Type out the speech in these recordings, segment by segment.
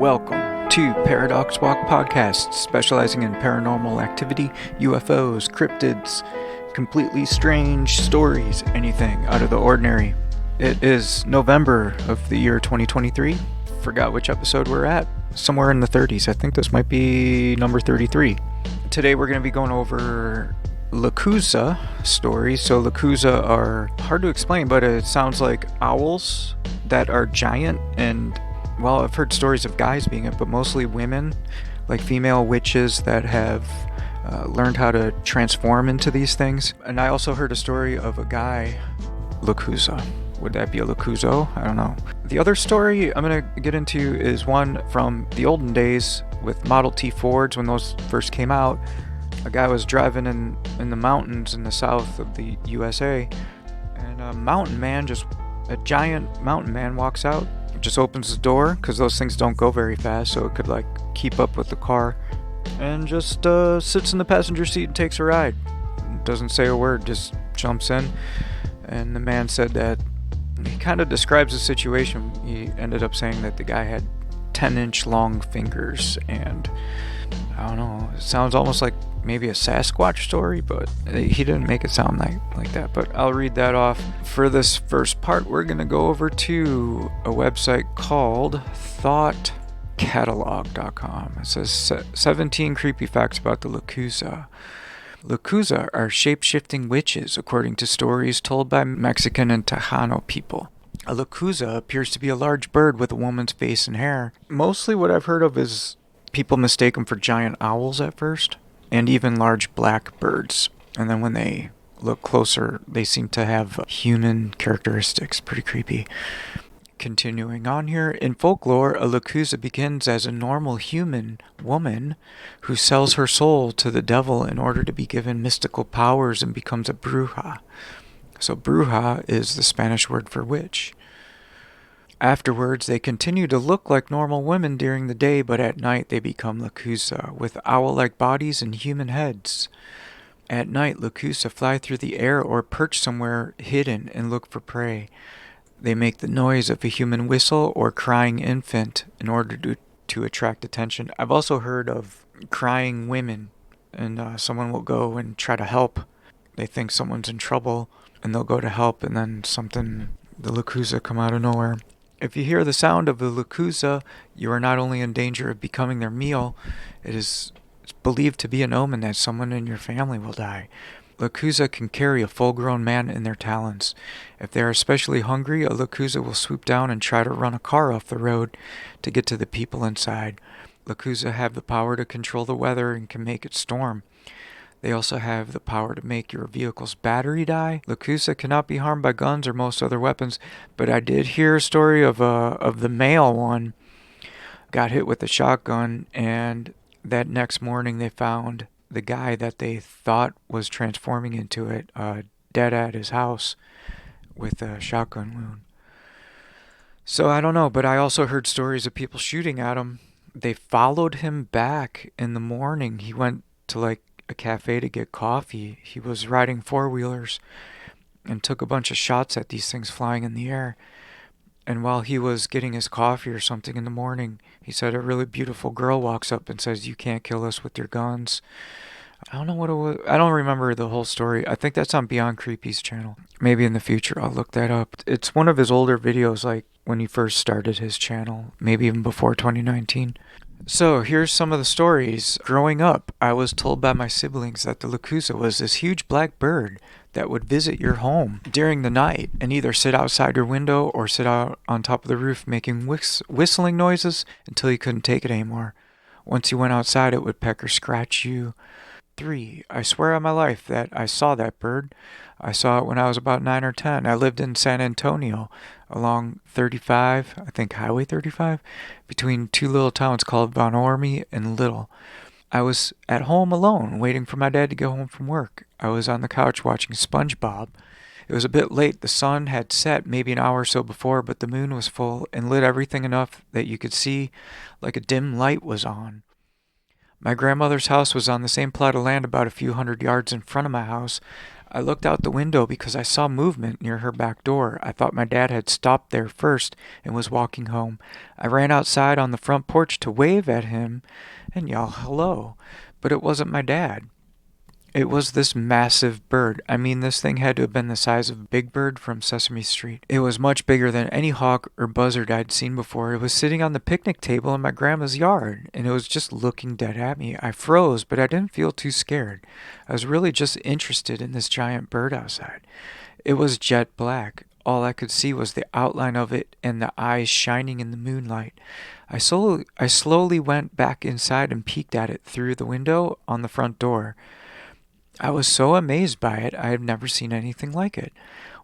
Welcome to ParadoxWalk podcast, specializing in paranormal activity, UFOs, cryptids, completely strange stories, anything out of the ordinary. It is November of the year 2023. Forgot which episode we're at. Somewhere in the 30s. I think this might be number 33. Today we're going to be going over Yakuza stories. So Yakuza are hard to explain, but it sounds like owls that are giant and, well, I've heard stories of guys being it, but mostly women, like female witches that have learned how to transform into these things. And I also heard a story of a guy, Yakuza. Would that be a Yakuzo? I don't know. The other story I'm going to get into is one from the olden days with Model T Fords when those first came out. A guy was driving in the mountains in the south of the USA, and a giant mountain man walks out, just opens the door, because those things don't go very fast, so it could like keep up with the car, and just sits in the passenger seat and takes a ride. Doesn't say a word, just jumps in. And the man said that he kind of describes the situation. He ended up saying that the guy had 10-inch long fingers, and I don't know, it sounds almost like maybe a Sasquatch story, but he didn't make it sound like that. But I'll read that off. For this first part, we're going to go over to a website called thoughtcatalog.com. It says 17 creepy facts about the Yakuza. Yakuza are shape-shifting witches, according to stories told by Mexican and Tejano people. A Yakuza appears to be a large bird with a woman's face and hair. Mostly what I've heard of is people mistake them for giant owls at first, and even large black birds. And then when they look closer, they seem to have human characteristics. Pretty creepy. Continuing on here, in folklore, a Yakuza begins as a normal human woman who sells her soul to the devil in order to be given mystical powers and becomes a bruja. So bruja is the Spanish word for witch. Afterwards, they continue to look like normal women during the day, but at night they become Yakuza, with owl-like bodies and human heads. At night, Yakuza fly through the air or perch somewhere hidden and look for prey. They make the noise of a human whistle or crying infant in order to attract attention. I've also heard of crying women, and someone will go and try to help. They think someone's in trouble, and they'll go to help, and then the Yakuza come out of nowhere. If you hear the sound of the Yakuza, you are not only in danger of becoming their meal, it's believed to be an omen that someone in your family will die. Yakuza can carry a full-grown man in their talons. If they are especially hungry, a Yakuza will swoop down and try to run a car off the road to get to the people inside. Yakuza have the power to control the weather and can make it storm. They also have the power to make your vehicle's battery die. Yakuza cannot be harmed by guns or most other weapons, but I did hear a story of the male one got hit with a shotgun, and that next morning they found the guy that they thought was transforming into it dead at his house with a shotgun wound. So I don't know, but I also heard stories of people shooting at him. They followed him back in the morning. He went to like a cafe to get coffee. He was riding four-wheelers and took a bunch of shots at these things flying in the air. And while he was getting his coffee or something in the morning, he said a really beautiful girl walks up and says, "You can't kill us with your guns." I don't know what it was. I don't remember the whole story. I think that's on Beyond Creepy's channel. Maybe in the future I'll look that up. It's one of his older videos, like when he first started his channel, maybe even before 2019. So here's some of the stories. Growing up, I was told by my siblings that the Yakuza was this huge black bird that would visit your home during the night and either sit outside your window or sit out on top of the roof making whistling noises until you couldn't take it anymore. Once you went outside, it would peck or scratch you. 3. I swear on my life that I saw that bird. I saw it when I was about 9 or 10. I lived in San Antonio along 35, I think Highway 35, between two little towns called Von Ormy and Little. I was at home alone, waiting for my dad to get home from work. I was on the couch watching SpongeBob. It was a bit late. The sun had set maybe an hour or so before, but the moon was full and lit everything enough that you could see like a dim light was on. My grandmother's house was on the same plot of land about a few hundred yards in front of my house. I looked out the window because I saw movement near her back door. I thought my dad had stopped there first and was walking home. I ran outside on the front porch to wave at him and yell hello, but it wasn't my dad. It was this massive bird. I mean, this thing had to have been the size of Big Bird from Sesame Street. It was much bigger than any hawk or buzzard I'd seen before. It was sitting on the picnic table in my grandma's yard, and it was just looking dead at me. I froze, but I didn't feel too scared. I was really just interested in this giant bird outside. It was jet black. All I could see was the outline of it and the eyes shining in the moonlight. I slowly went back inside and peeked at it through the window on the front door. I was so amazed by it, I had never seen anything like it.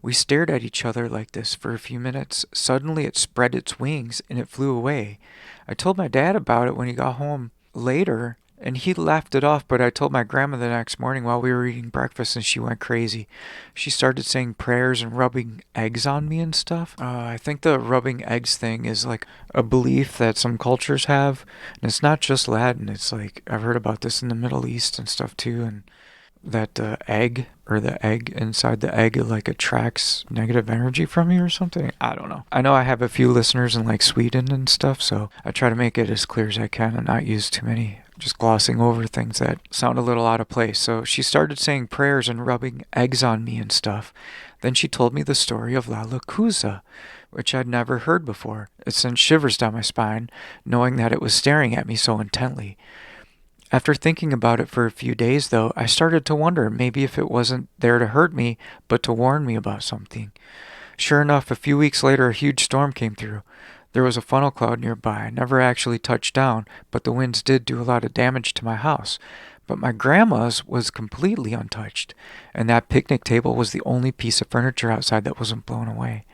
We stared at each other like this for a few minutes. Suddenly it spread its wings and it flew away. I told my dad about it when he got home later, and he laughed it off, but I told my grandma the next morning while we were eating breakfast, and she went crazy. She started saying prayers and rubbing eggs on me and stuff. I think the rubbing eggs thing is like a belief that some cultures have, and it's not just Latin. It's like, I've heard about this in the Middle East and stuff too, and that the egg or the egg inside the egg like attracts negative energy from you or something. I don't know. I know I have a few listeners in like Sweden and stuff, so I try to make it as clear as I can and not use too many, just glossing over things that sound a little out of place. So she started saying prayers and rubbing eggs on me and stuff. Then she told me the story of La Lucusa, which I'd never heard before. It sent shivers down my spine, knowing that it was staring at me so intently. After thinking about it for a few days, though, I started to wonder maybe if it wasn't there to hurt me, but to warn me about something. Sure enough, a few weeks later, a huge storm came through. There was a funnel cloud nearby. I never actually touched down, but the winds did do a lot of damage to my house. But my grandma's was completely untouched, and that picnic table was the only piece of furniture outside that wasn't blown away.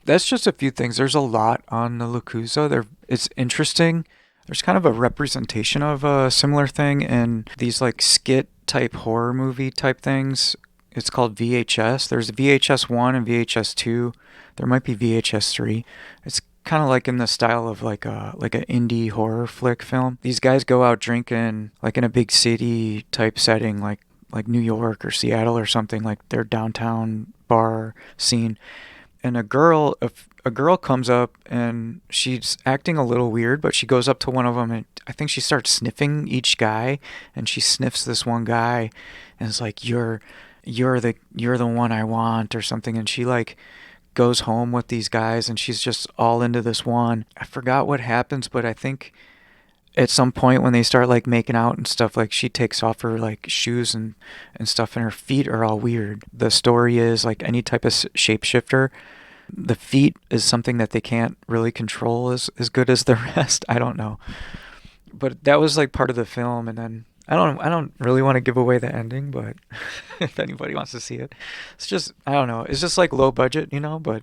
That's just a few things. There's a lot on the Lucusa. It's interesting. There's kind of a representation of a similar thing in these like skit type horror movie type things. It's called VHS. There's VHS 1 and VHS 2. There might be VHS 3. It's kind of like in the style of like an indie horror flick film. These guys go out drinking like in a big city type setting like New York or Seattle or something, like their downtown bar scene. And a girl comes up and she's acting a little weird, but she goes up to one of them and I think she starts sniffing each guy, and she sniffs this one guy and is like, you're the one I want or something, and she like goes home with these guys and she's just all into this one. I forgot what happens, but I think at some point when they start like making out and stuff, like she takes off her like shoes and stuff, and her feet are all weird. The story is like any type of shapeshifter, the feet is something that they can't really control as good as the rest. I don't know, but that was like part of the film. And then I don't really want to give away the ending, but if anybody wants to see it, it's just, I don't know, it's just like low budget, but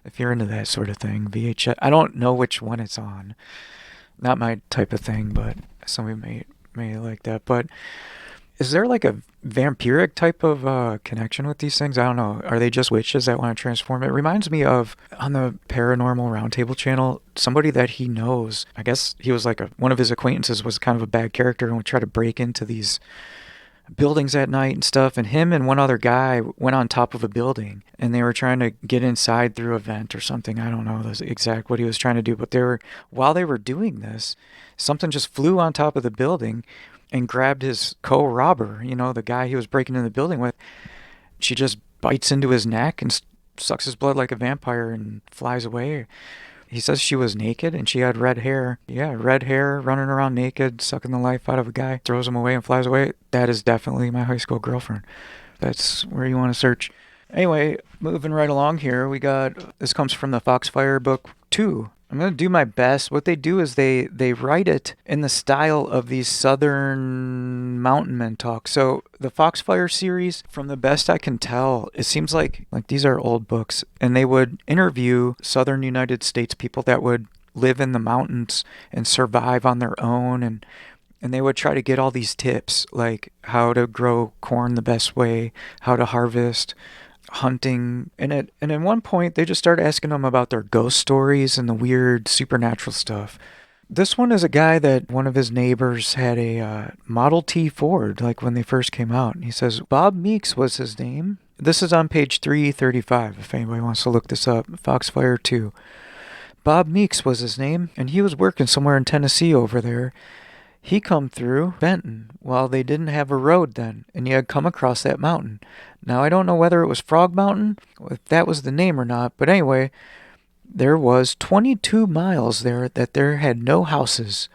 if you're into that sort of thing, VHS, I don't know which one it's on. Not my type of thing, but somebody may like that. But is there like a vampiric type of connection with these things? I don't know. Are they just witches that want to transform? It reminds me of, on the Paranormal Roundtable channel, somebody that he knows. I guess he was like one of his acquaintances was kind of a bad character and would try to break into these buildings at night and stuff, and him and one other guy went on top of a building and they were trying to get inside through a vent or something. I don't know the exact what he was trying to do, but while they were doing this, something just flew on top of the building and grabbed his co-robber, the guy he was breaking in the building with. She just bites into his neck and sucks his blood like a vampire and flies away. He says she was naked and she had red hair. Yeah, red hair, running around naked, sucking the life out of a guy, throws him away and flies away. That is definitely my high school girlfriend. That's where you want to search. Anyway, moving right along here, this comes from the FoxFire book 2. I'm going to do my best. What they do is they write it in the style of these Southern mountain men talk. So the FoxFire series, from the best I can tell, it seems like these are old books, and they would interview Southern United States people that would live in the mountains and survive on their own, and they would try to get all these tips, like how to grow corn the best way, how to harvest, hunting, and at one point they just started asking them about their ghost stories and the weird supernatural stuff. This one is a guy that one of his neighbors had a Model T Ford, like when they first came out. And he says Bob Meeks was his name. This is on page 335, if anybody wants to look this up. FoxFire 2. Bob Meeks was his name, and he was working somewhere in Tennessee over there. He come through Benton while they didn't have a road then, and he had come across that mountain. Now, I don't know whether it was Frog Mountain, if that was the name or not, but anyway, there was 22 miles there that there had no houses,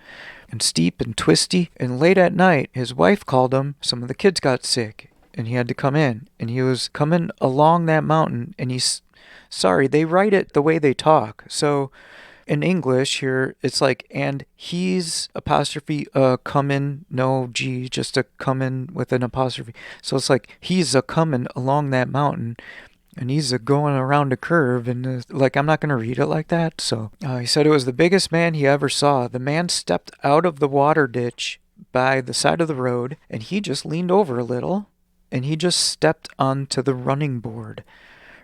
and steep and twisty, and late at night, his wife called him. Some of the kids got sick, and he had to come in, and he was coming along that mountain, and sorry, they write it the way they talk, so in English here, it's like, and he's apostrophe comin', no G, just a comin' with an apostrophe. So it's like he's a comin' along that mountain, and he's a going around a curve, and like I'm not gonna read it like that. So he said it was the biggest man he ever saw. The man stepped out of the water ditch by the side of the road, and he just leaned over a little, and he just stepped onto the running board,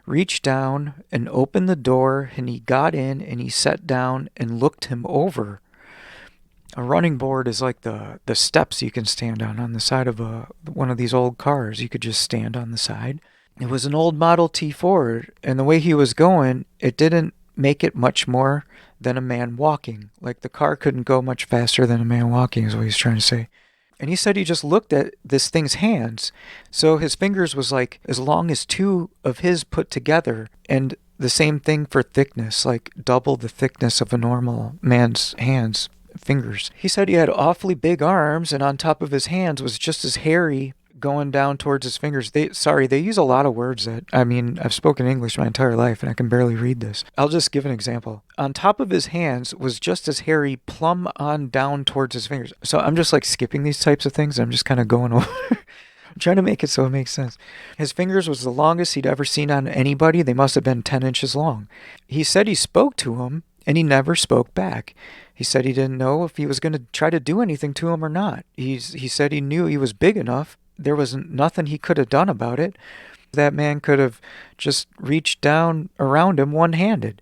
reached down and opened the door, and he got in and he sat down and looked him over. A running board is like the steps you can stand on the side of one of these old cars. You could just stand on the side. It was an old Model T Ford, and the way he was going, it didn't make it much more than a man walking. Like the car couldn't go much faster than a man walking is what he's trying to say. And he said he just looked at this thing's hands. So his fingers was like as long as two of his put together. And the same thing for thickness, like double the thickness of a normal man's hands, fingers. He said he had awfully big arms, and on top of his hands was just as hairy going down towards his fingers. They use a lot of words that, I mean, I've spoken English my entire life and I can barely read this. I'll just give an example. On top of his hands was just as hairy plumb on down towards his fingers. So I'm just like skipping these types of things. I'm just kind of going over. I'm trying to make it so it makes sense. His fingers was the longest he'd ever seen on anybody. They must have been 10 inches long. He said he spoke to him, and he never spoke back. He said he didn't know if he was going to try to do anything to him or not. He said he knew he was big enough. There was nothing he could have done about it. That man could have just reached down around him one-handed.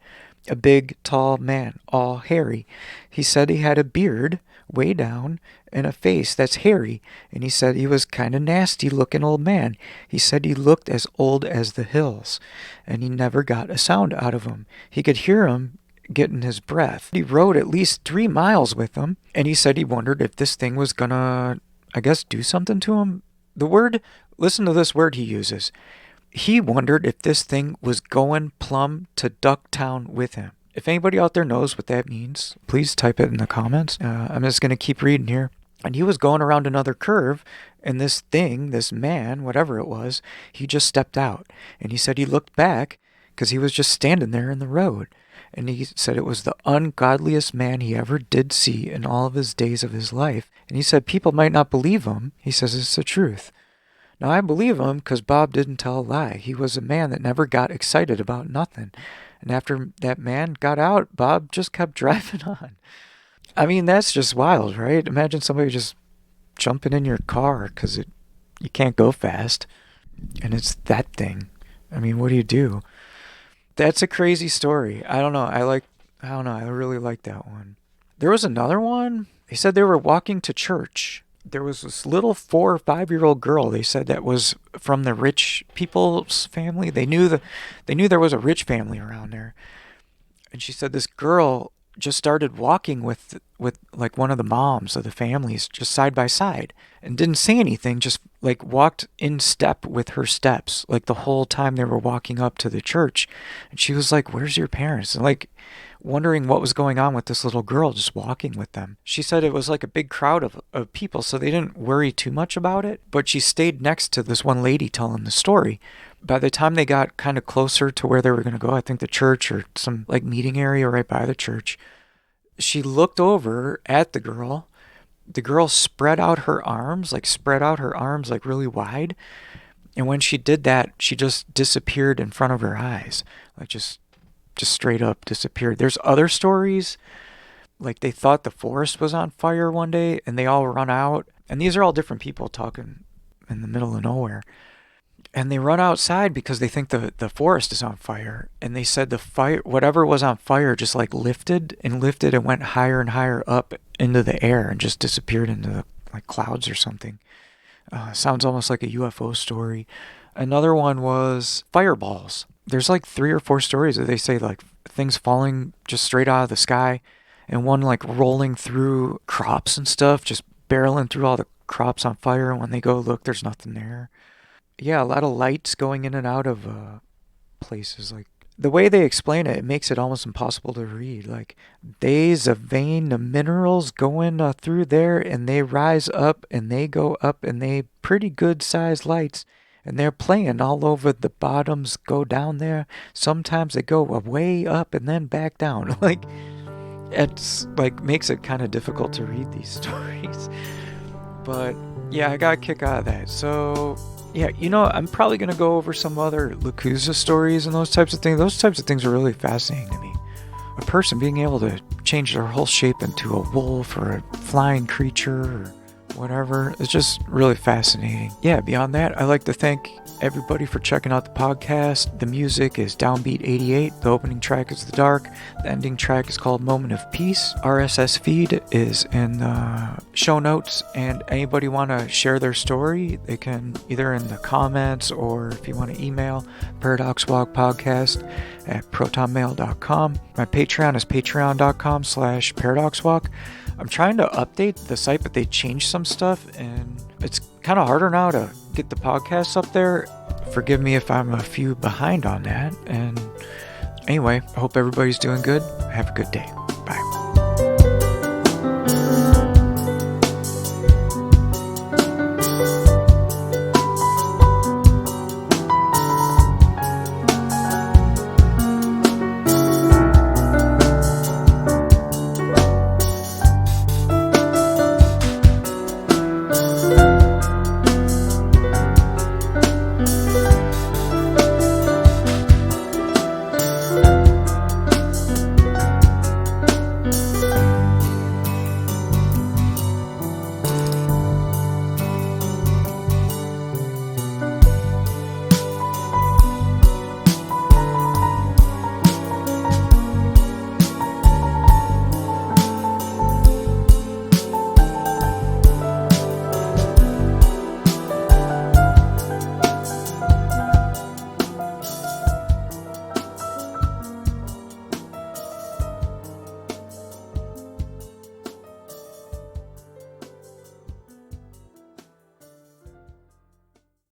A big, tall man, all hairy. He said he had a beard way down and a face that's hairy. And he said he was kind of nasty-looking old man. He said he looked as old as the hills, and he never got a sound out of him. He could hear him getting his breath. He rode at least 3 miles with him, and he said he wondered if this thing was gonna, I guess, do something to him. Listen to this word he uses. He wondered if this thing was going plumb to Ducktown with him. If anybody out there knows what that means, please type it in the comments. I'm just going to keep reading here. And he was going around another curve, and this man, whatever it was, he just stepped out. And he said he looked back because he was just standing there in the road. And he said it was the ungodliest man he ever did see in all of his days of his life. And he said people might not believe him. He says it's the truth. Now, I believe him because Bob didn't tell a lie. He was a man that never got excited about nothing. And after that man got out, Bob just kept driving on. I mean, that's just wild, right? Imagine somebody just jumping in your car because you can't go fast. And it's that thing. I mean, what do you do? That's a crazy story. I don't know. I really like that one. There was another one. They said they were walking to church. There was this little 4 or 5-year-old girl. They said that was from the rich people's family. They knew there was a rich family around there. And she said this girl just started walking with like one of the moms of the families, just side by side, and didn't say anything, just like walked in step with her steps, like the whole time they were walking up to the church. And she was like, "Where's your parents?" And like wondering what was going on with this little girl just walking with them. She said it was like a big crowd of people, so they didn't worry too much about it, but she stayed next to this one lady telling the story. By the time they got kind of closer to where they were going to go, I think the church or some like meeting area right by the church, she looked over at the girl. The girl spread out her arms like really wide. And when she did that, she just disappeared in front of her eyes, like just straight up disappeared. There's other stories, like they thought the forest was on fire one day and they all run out. And these are all different people talking in the middle of nowhere. And they run outside because they think the forest is on fire. And they said the fire, whatever was on fire, just like lifted and went higher and higher up into the air and just disappeared into the like clouds or something. Sounds almost like a UFO story. Another one was fireballs. There's like 3 or 4 stories that they say like things falling just straight out of the sky, and one like rolling through crops and stuff, just barreling through all the crops on fire. And when they go look, there's nothing there. Yeah, a lot of lights going in and out of places. Like the way they explain it, it makes it almost impossible to read. Like there's a vein of minerals going through there, and they rise up and they go up, and they pretty good sized lights, and they're playing all over the bottoms. Go down there. Sometimes they go way up and then back down. Like it's like makes it kind of difficult to read these stories. But yeah, I got a kick out of that. So yeah, I'm probably going to go over some other Yakuza stories and those types of things. Those types of things are really fascinating to me. A person being able to change their whole shape into a wolf or a flying creature or whatever, it's just really fascinating. Yeah, beyond that, I'd like to thank everybody for checking out the podcast. The music is Downbeat 88. The opening track is The Dark. The ending track is called Moment of Peace. RSS feed is in the show notes, and anybody want to share their story, they can either in the comments or if you want to email ParadoxWalk podcast at protonmail.com. My Patreon is patreon.com/ParadoxWalk. I'm trying to update the site, but they changed some stuff, and it's kind of harder now to get the podcasts up there. Forgive me if I'm a few behind on that. And anyway, I hope everybody's doing good. Have a good day.